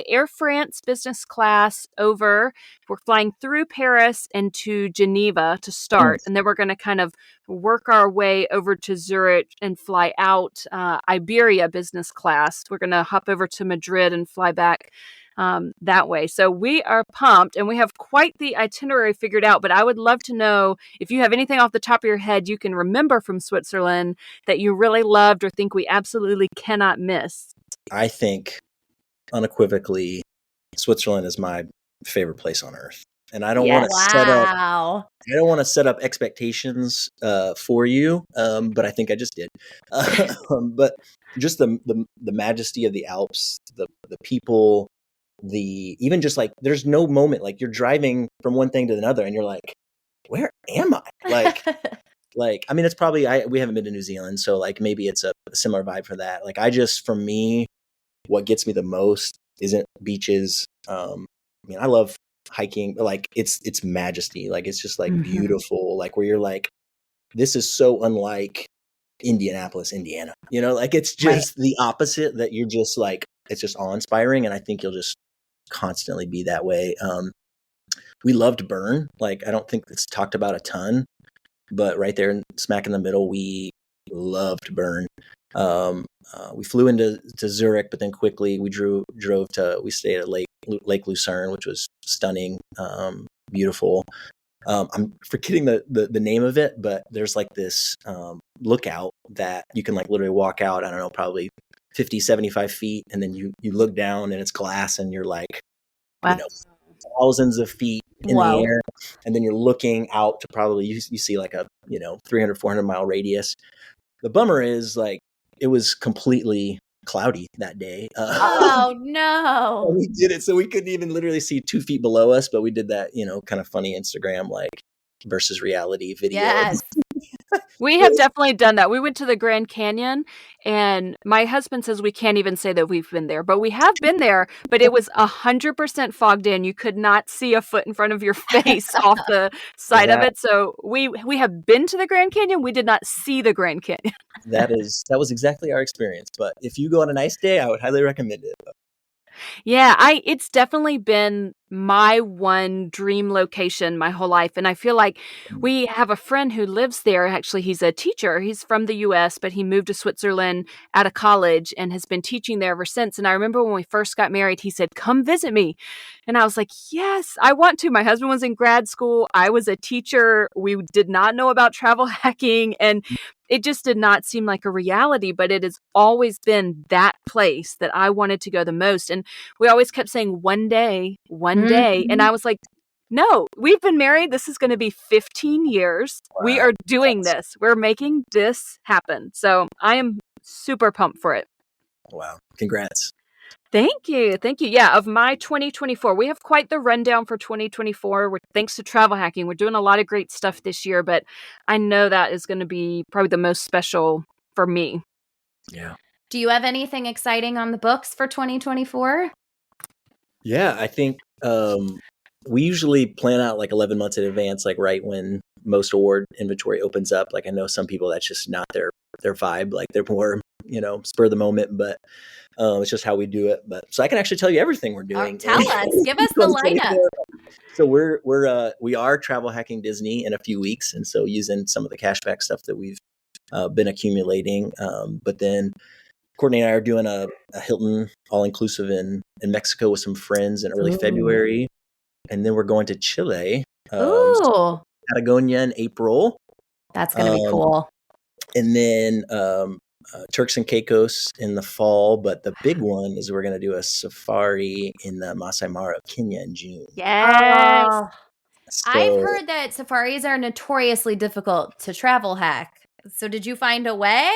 Air France business class over. We're flying through Paris and to Geneva to start, and then we're going to kind of work our way over to Zurich and fly out Iberia business class. We're going to hop over to Madrid and fly back that way. So we are pumped, and we have quite the itinerary figured out, but I would love to know if you have anything off the top of your head you can remember from Switzerland that you really loved or think we absolutely cannot miss. I think unequivocally Switzerland is my favorite place on earth. And I don't want to set up expectations for you, but I think I just did. But just the majesty of the Alps, the people, even just like there's no moment like you're driving from one thing to another and you're like, where am I? Like I mean, it's probably we haven't been to New Zealand, so like maybe it's a similar vibe for that. Like for me, what gets me the most isn't beaches. I mean, I love hiking, but like it's majesty. Like it's just like beautiful. Like where you're like, this is so unlike Indianapolis, Indiana. Like it's just the opposite. That you're just like, it's just awe-inspiring, and I think you'll just constantly be that way. We loved Bern. Like I don't think it's talked about a ton, but right there smack in the middle, we loved Bern. We flew into Zurich, but then quickly we we stayed at Lake Lucerne, which was stunning, beautiful. I'm forgetting the name of it, but there's like this lookout that you can like literally walk out, I don't know, probably 50, 75 feet. And then you look down and it's glass and you're like, thousands of feet in the air. And then you're looking out to probably, you see like a, 300, 400 mile radius. The bummer is like, it was completely cloudy that day. Oh no. We did it. So we couldn't even literally see 2 feet below us, but we did that, kind of funny Instagram, like versus reality video. Yes. We have definitely done that. We went to the Grand Canyon, and my husband says we can't even say that we've been there, but we have been there, but it was 100% fogged in. You could not see a foot in front of your face off the side of it. So we have been to the Grand Canyon. We did not see the Grand Canyon. That was exactly our experience. But if you go on a nice day, I would highly recommend it. Yeah, it's definitely been my one dream location my whole life, and I feel like we have a friend who lives there. Actually, he's a teacher. He's from the US, but he moved to Switzerland out of college and has been teaching there ever since. And I remember when we first got married, he said, "Come visit me." And I was like, "Yes, I want to." My husband was in grad school. I was a teacher. We did not know about travel hacking, and it just did not seem like a reality, but it has always been that place that I wanted to go the most. And we always kept saying one day, one day. And I was like, no, we've been married. This is going to be 15 years. We Wow. are doing this. We're making this happen. So I am super pumped for it. Wow. Congrats. Thank you. Thank you. Yeah, of my 2024, we have quite the rundown for 2024. Thanks to travel hacking, we're doing a lot of great stuff this year, but I know that is going to be probably the most special for me. Yeah. Do you have anything exciting on the books for 2024? Yeah, I think we usually plan out like 11 months in advance, like right when most award inventory opens up. Like I know some people that's just not their vibe, like they're more, spur of the moment, but it's just how we do it. But so I can actually tell you everything we're doing. Tell us, give us the lineup. So we are travel hacking Disney in a few weeks, and so using some of the cashback stuff that we've been accumulating. But then Courtney and I are doing a Hilton all-inclusive in Mexico with some friends in early February. And then we're going to Chile, Patagonia in April. That's going to be cool. And then Turks and Caicos in the fall. But the big one is we're going to do a safari in the Masai Mara of Kenya in June. Yes. So, I've heard that safaris are notoriously difficult to travel hack. So did you find a way?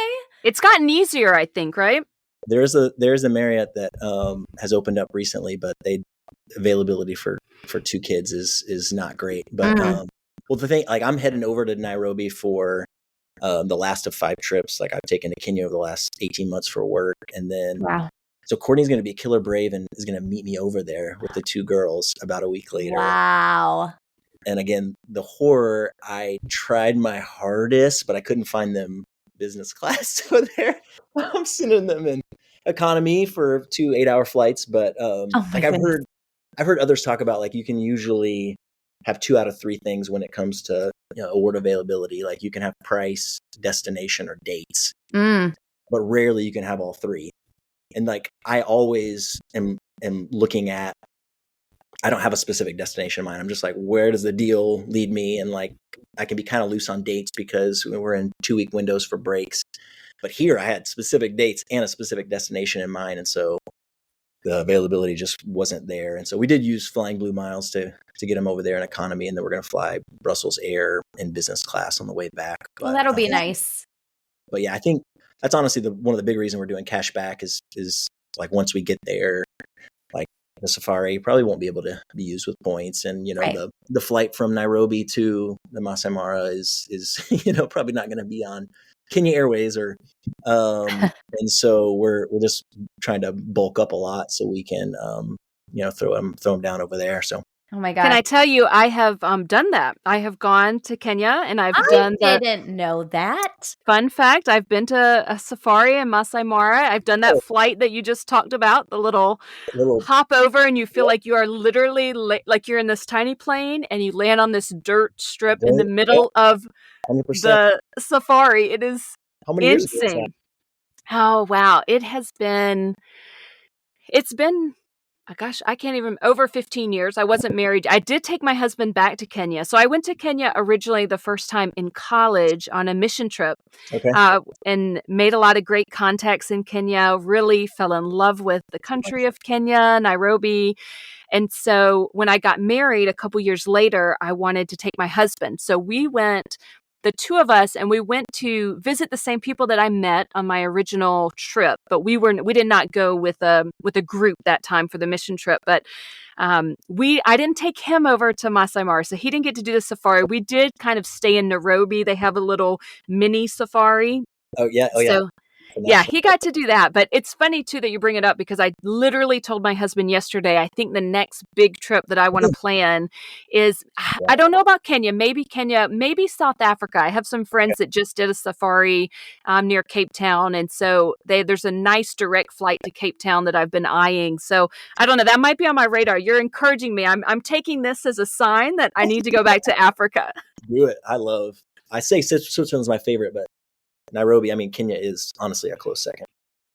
It's gotten easier, I think, right? There's a Marriott that has opened up recently, but availability for 2 kids is not great. But well, the thing, like I'm heading over to Nairobi for the last of 5 trips. Like I've taken to Kenya over the last 18 months for work, and then so Courtney's going to be killer brave and is going to meet me over there with the 2 girls about a week later. Wow. And again, the horror, I tried my hardest, but I couldn't find them business class. So I'm sending them in economy for 2 8-hour flights. But like I've heard others talk about, like you can usually have 2 out of 3 things when it comes to award availability. Like you can have price, destination, or dates, but rarely you can have all 3. And like I always am looking at, I don't have a specific destination in mind. I'm just like, where does the deal lead me? And like, I can be kind of loose on dates because we're in 2-week windows for breaks. But here I had specific dates and a specific destination in mind. And so the availability just wasn't there. And so we did use Flying Blue Miles to get them over there in economy. And then we're going to fly Brussels Air in business class on the way back. But, well, that'll be nice. But yeah, I think that's honestly one of the big reasons we're doing cash back is like once we get there, like the safari probably won't be able to be used with points. And, the flight from Nairobi to the Masai Mara is probably not going to be on Kenya Airways or, and so we're just trying to bulk up a lot so we can, throw them down over there. So. Oh my God. Can I tell you, I have done that. I have gone to Kenya and I didn't know that. Fun fact, I've been to a safari in Masai Mara. I've done that flight that you just talked about, the little hop over and you feel like you are literally like you're in this tiny plane and you land on this dirt strip in the middle of 100%. the safari. It is How many years insane. ago was that? Oh, wow. It's been gosh, I can't even, over 15 years. I wasn't married. I did take my husband back to Kenya. So I went to Kenya originally the first time in college on a mission trip, and made a lot of great contacts in Kenya, really fell in love with the country of Kenya, Nairobi. And so when I got married a couple years later, I wanted to take my husband. So we went, the 2 of us, and we went to visit the same people that I met on my original trip. But we did not go with a group that time for the mission trip. But I didn't take him over to Masai Mara, so he didn't get to do the safari. We did kind of stay in Nairobi. They have a little mini safari. Oh yeah. Yeah, he got to do that. But it's funny, too, that you bring it up because I literally told my husband yesterday, I think the next big trip that I want to plan is, I don't know about Kenya, maybe South Africa. I have some friends that just did a safari near Cape Town. And so there's a nice direct flight to Cape Town that I've been eyeing. So I don't know. That might be on my radar. You're encouraging me. I'm taking this as a sign that I need to go back to Africa. Do it. I say Switzerland's my favorite, but Nairobi, I mean, Kenya is honestly a close second.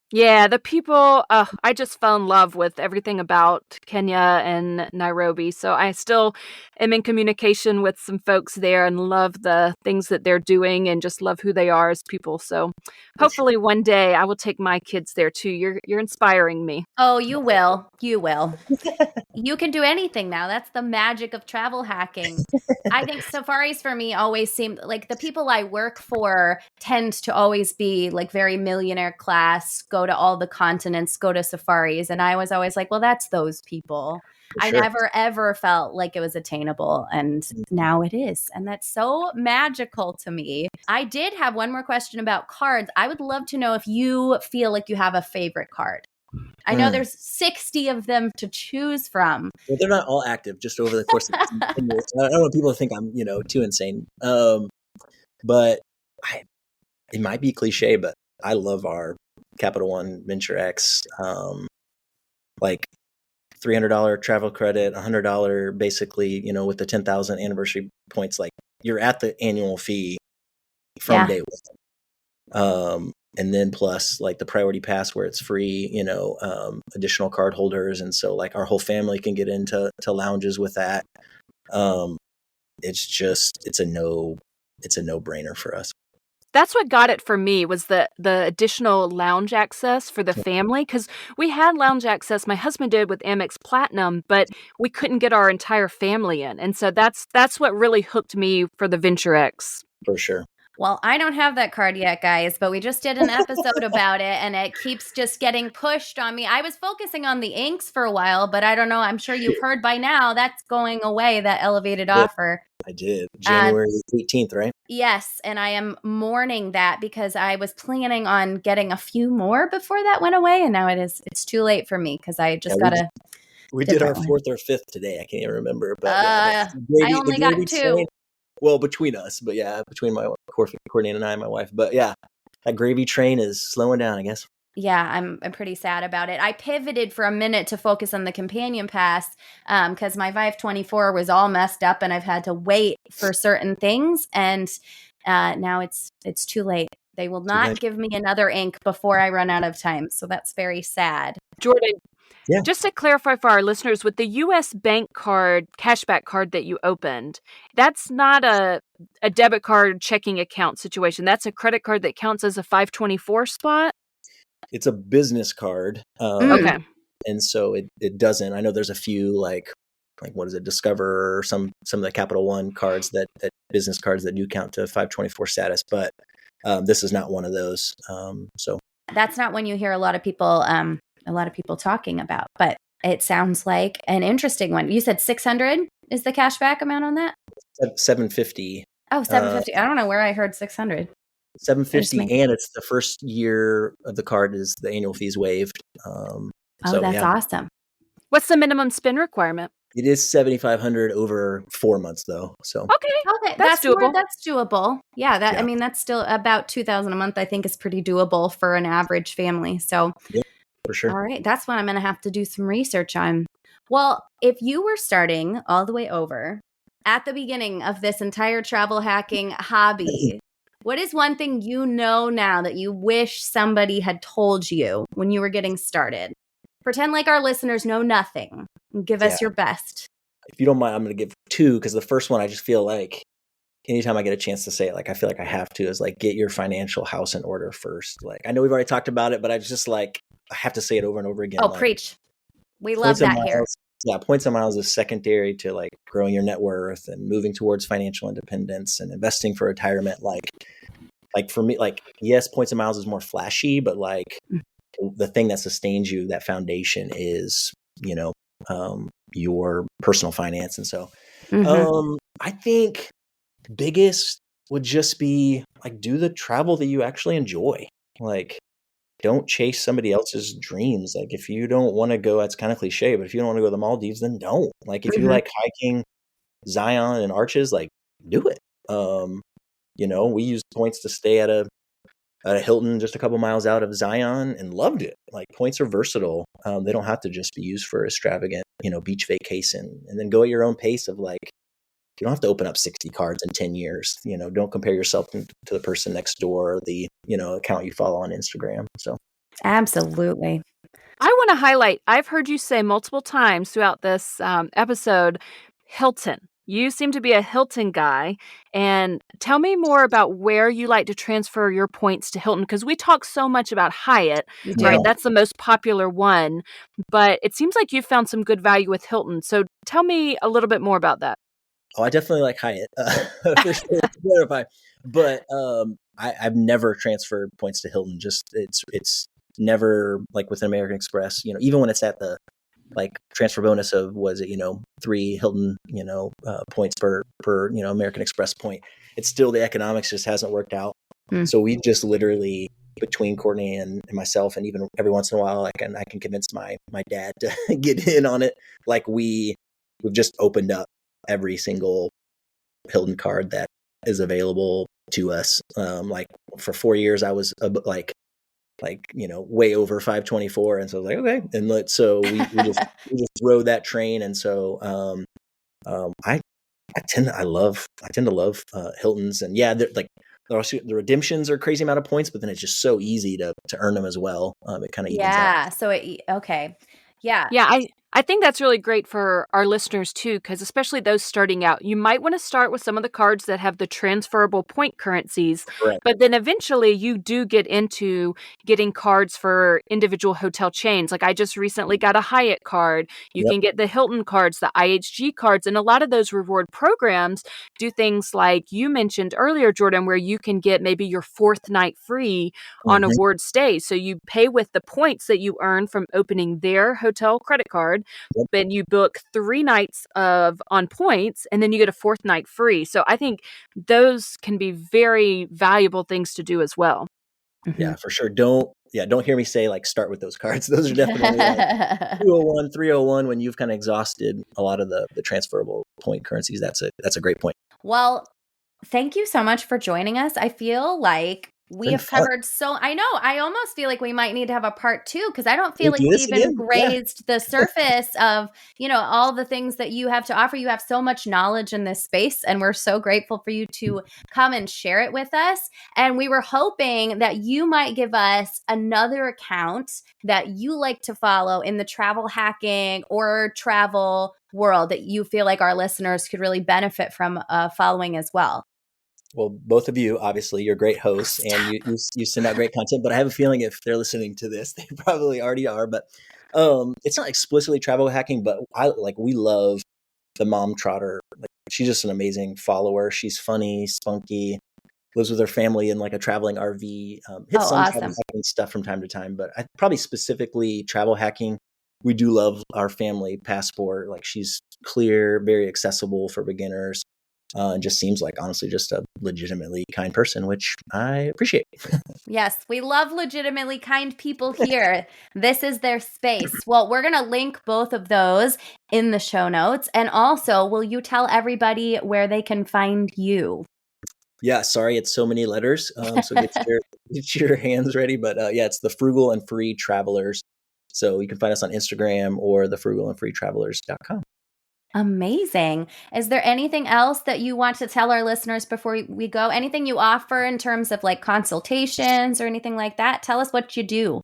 Yeah, the people, I just fell in love with everything about Kenya and Nairobi. So I still am in communication with some folks there and love the things that they're doing and just love who they are as people. So hopefully one day I will take my kids there too. You're inspiring me. Oh, you will. You will. You can do anything now. That's the magic of travel hacking. I think safaris for me always seem like the people I work for tend to always be like very millionaire class, go to all the continents, go to safaris. And I was always like, well, that's those people. I never, ever felt like it was attainable. And now it is. And that's so magical to me. I did have one more question about cards. I would love to know if you feel like you have a favorite card. I know there's 60 of them to choose from. Well, they're not all active just over the course of 10 years. I don't want people to think I'm, too insane. But it might be cliche, but I love our Capital One Venture X, like $300 travel credit, $100 basically, with the 10,000 anniversary points, like you're at the annual fee from day one. And then plus like the priority pass where it's free, additional card holders. And so like our whole family can get into lounges with that. It's a no brainer for us. That's what got it for me was the additional lounge access for the family, because we had lounge access. My husband did with Amex Platinum, but we couldn't get our entire family in. And so that's what really hooked me for the Venture X. For sure. Well, I don't have that card yet, guys, but we just did an episode about it, and it keeps just getting pushed on me. I was focusing on the inks for a while, but I don't know. I'm sure you've heard by now that's going away, that elevated offer. I did. January 18th, right? Yes, and I am mourning that because I was planning on getting a few more before that went away, and now it's too late for me because I just gotta. We did our 4th or 5th today. I can't even remember, but I only got 2. Well, between us, but yeah, between my Courtney and I, my wife. But yeah, that gravy train is slowing down, I guess. Yeah, I'm pretty sad about it. I pivoted for a minute to focus on the companion pass because my Vive 24 was all messed up and I've had to wait for certain things. And now it's too late. They will not give me another ink before I run out of time. So that's very sad. Jordan, just to clarify for our listeners, with the U.S. bank card, cashback card that you opened, that's not a debit card checking account situation. That's a credit card that counts as a 524 spot? It's a business card. Okay. And so it doesn't. I know there's a few like what is it, Discover or some of the Capital One cards that business cards that do count to 524 status, but this is not one of those. So that's not one you hear a lot of people talking about, but it sounds like an interesting one. You said 600 is the cashback amount on that? 750. Oh, 750. I don't know where I heard 600. 750, and it's the first year of the card is the annual fees waived. That's awesome. What's the minimum spend requirement? It is $7,500 over 4 months, though. So okay, that's doable. That's doable. Yeah, I mean that's still about $2,000 a month. I think is pretty doable for an average family. So, yeah, for sure. All right, that's what I'm going to have to do some research on. Well, if you were starting all the way over at the beginning of this entire travel hacking hobby, what is one thing you know now that you wish somebody had told you when you were getting started? Pretend like our listeners know nothing. Give us your best. If you don't mind, I'm going to give 2 because the first one I just feel like anytime I get a chance to say it, like I feel like I have to, is like get your financial house in order first. Like I know we've already talked about it, but I just like I have to say it over and over again. Oh, like, preach. We love that here. Yeah, points and miles is secondary to like growing your net worth and moving towards financial independence and investing for retirement. Like for me, like yes, points and miles is more flashy, but like the thing that sustains you, that foundation is, your personal finance. And so I think biggest would just be like do the travel that you actually enjoy. Like don't chase somebody else's dreams. Like if you don't want to go, it's kind of cliche, but if you don't want to go to the Maldives, then don't. Like if you like hiking Zion and Arches, like do it. We used points to stay at a Hilton just a couple miles out of Zion and loved it. Like points are versatile. They don't have to just be used for extravagant, beach vacation. And then go at your own pace of like, you don't have to open up 60 cards in 10 years. Don't compare yourself to the person next door or the, account you follow on Instagram. So absolutely. I want to highlight, I've heard you say multiple times throughout this episode, Hilton. You seem to be a Hilton guy. And tell me more about where you like to transfer your points to Hilton, because we talk so much about Hyatt, right? That's the most popular one. But it seems like you found some good value with Hilton. So tell me a little bit more about that. Oh, I definitely like Hyatt for sure. But I've never transferred points to Hilton. Just it's never like with American Express. Even when it's at the like transfer bonus of 3 Hilton points per American Express point. It's still the economics just hasn't worked out. So we just literally between Courtney and myself, and even every once in a while, I can convince my dad to get in on it. Like we've just opened up every single Hilton card that is available to us. Like for 4 years, I was way over 524, and so I was like, okay, and we just rode that train, and so I tend to love Hiltons, and the redemptions are crazy amount of points, but then it's just so easy to earn them as well. It kind of evens out. So okay. Yeah. I think that's really great for our listeners too, because especially those starting out, you might want to start with some of the cards that have the transferable point currencies. Correct. But then eventually you do get into getting cards for individual hotel chains. Like I just recently got a Hyatt card. You can get the Hilton cards, the IHG cards, and a lot of those reward programs do things like you mentioned earlier, Jordan, where you can get maybe your 4th night free on award stays. So you pay with the points that you earn from opening their hotel credit card. Then you book 3 nights on points, and then you get a 4th night free. So I think those can be very valuable things to do as well. Yeah, for sure. Don't hear me say like start with those cards. Those are definitely like 201, 301 when you've kind of exhausted a lot of the transferable point currencies. That's a great point. Well, thank you so much for joining us. I feel like we have covered I know. I almost feel like we might need to have a part 2, because I don't feel like we even grazed the surface of, all the things that you have to offer. You have so much knowledge in this space, and we're so grateful for you to come and share it with us. And we were hoping that you might give us another account that you like to follow in the travel hacking or travel world that you feel like our listeners could really benefit from following as well. Well, both of you, obviously, you're great hosts, and you send out great content. But I have a feeling if they're listening to this, they probably already are. But it's not explicitly travel hacking, but we love the Mom Trotter. Like, she's just an amazing follower. She's funny, spunky, lives with her family in like a traveling RV. Hits some travel hacking stuff from time to time, but I probably specifically travel hacking. We do love our family passport. Like she's clear, very accessible for beginners. And just seems like, honestly, just a legitimately kind person, which I appreciate. Yes, we love legitimately kind people here. This is their space. Well, we're going to link both of those in the show notes. And also, will you tell everybody where they can find you? Yeah, sorry, it's so many letters. So get your hands ready. But it's the Frugal and Free Travelers. So you can find us on Instagram or the frugalandfreetravelers.com. Amazing. Is there anything else that you want to tell our listeners before we go? Anything you offer in terms of like consultations or anything like that? Tell us what you do.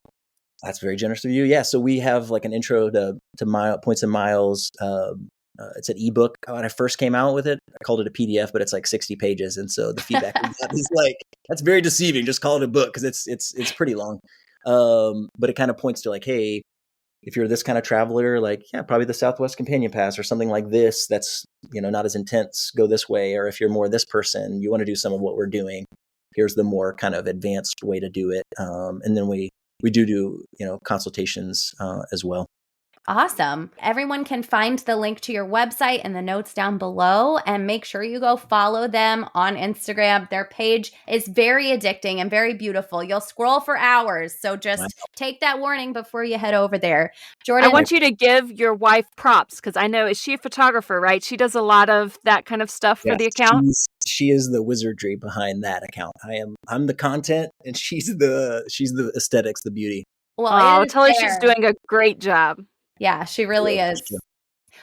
That's very generous of you. Yeah. So we have like an intro to points and miles. It's an ebook. When I first came out with it, I called it a PDF, but it's like 60 pages. And so the feedback we got is like, that's very deceiving. Just call it a book, because it's pretty long. But it kind of points to like, hey, if you're this kind of traveler, like, yeah, probably the Southwest Companion Pass or something like this, that's, not as intense, go this way. Or if you're more this person, you want to do some of what we're doing, here's the more kind of advanced way to do it. And then we do consultations as well. Awesome. Everyone can find the link to your website in the notes down below, and make sure you go follow them on Instagram. Their page is very addicting and very beautiful. You'll scroll for hours. So just take that warning before you head over there. Jordan, I want you to give your wife props because I know, is she a photographer, right? She does a lot of that kind of stuff for the account. She is the wizardry behind that account. I'm the content, and she's the aesthetics, the beauty. well, I'll tell her she's doing a great job. Yeah, she really is.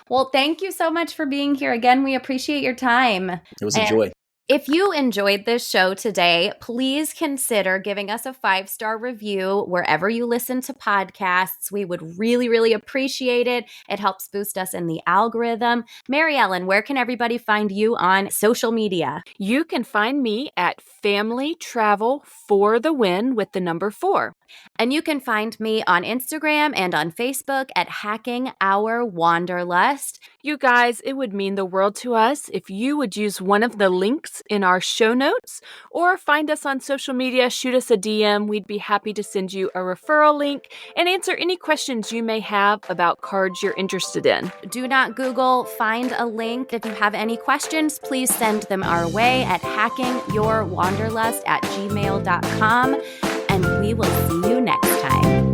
Well, thank you so much for being here again. We appreciate your time. It was a joy. If you enjoyed this show today, please consider giving us a 5-star review wherever you listen to podcasts. We would really, really appreciate it. It helps boost us in the algorithm. Mary Ellen, where can everybody find you on social media? You can find me at Family Travel for the Win with the number 4. And you can find me on Instagram and on Facebook at Hacking Our Wanderlust. You guys, it would mean the world to us if you would use one of the links in our show notes or find us on social media, shoot us a DM. We'd be happy to send you a referral link and answer any questions you may have about cards you're interested in. Do not Google, find a link. If you have any questions, please send them our way at hackingyourwanderlust@gmail.com. And we will see you next time.